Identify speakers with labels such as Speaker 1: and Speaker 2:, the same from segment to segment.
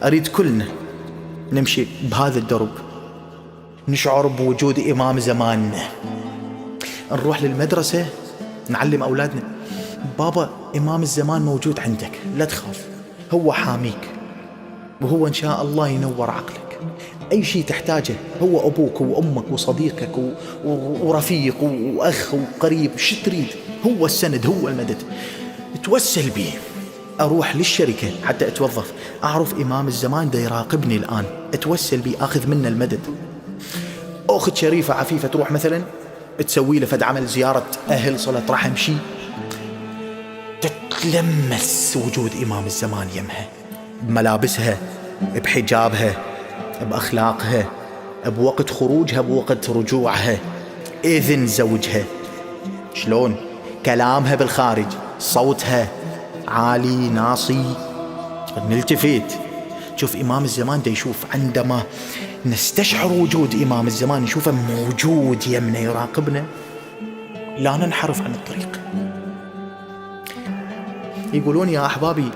Speaker 1: أريد كلنا نمشي بهذا الدرب، نشعر بوجود إمام زماننا، نروح للمدرسة نعلم أولادنا بابا إمام الزمان موجود عندك، لا تخاف، هو حاميك، وهو إن شاء الله ينور عقلك، أي شيء تحتاجه هو أبوك وأمك وصديقك ورفيق وأخ وقريب، شو تريد؟ هو السند، هو المدد، توسل به. أروح للشركة حتى أتوظف، أعرف إمام الزمان دا يراقبني الآن، أتوسل به، أخذ منه المدد. أخت شريفة عفيفة تروح مثلا تسوي له فد عمل زيارة أهل، صلة رحم، شي، تتلمس وجود إمام الزمان يمها، بملابسها، بحجابها، بأخلاقها، بوقت خروجها، بوقت رجوعها، إذن زوجها شلون، كلامها بالخارج، صوتها عالي ناصي، نلتفت شوف إمام الزمان دا يشوف. عندما نستشعر وجود إمام الزمان نشوفه موجود يمنا يراقبنا، لا ننحرف عن الطريق. يقولون يا أحبابي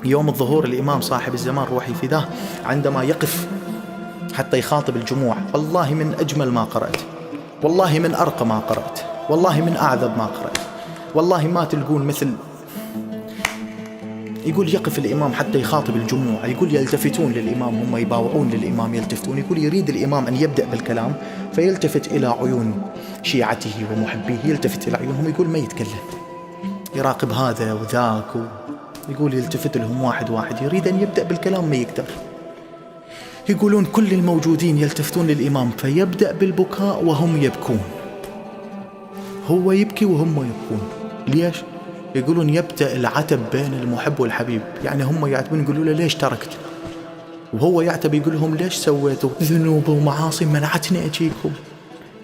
Speaker 1: يوم الظهور الإمام صاحب الزمان روحي فداه عندما يقف حتى يخاطب الجموع، والله من أجمل ما قرأت، والله من أرقى ما قرأت، والله من أعذب ما قرأت، والله ما تلقون مثل. يقول يقف الإمام حتى يخاطب الجموع، يقول يلتفتون للإمام، هم يباوعون للإمام يلتفتون، يقول يريد الإمام أن يبدأ بالكلام فيلتفت إلى عيون شيعته ومحبيه، يلتفت إلى عيونهم، يقول ما يتكلم، يراقب هذا وذاك، يقول يلتفت لهم واحد واحد، يريد أن يبدأ بالكلام ما يقدر. يقولون كل الموجودين يلتفتون للإمام فيبدأ بالبكاء وهم يبكون، هو يبكي وهم يبكون. ليش؟ يقولون يبدأ العتب بين المحب والحبيب، يعني هم يعتبون يقولوا له ليش تركت، وهو يعتب يقول لهم ليش سويتوا ذنوب ومعاصي منعتني أجيكم،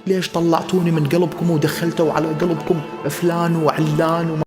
Speaker 1: ليش طلعتوني من قلبكم ودخلتوا على قلبكم فلان وعلان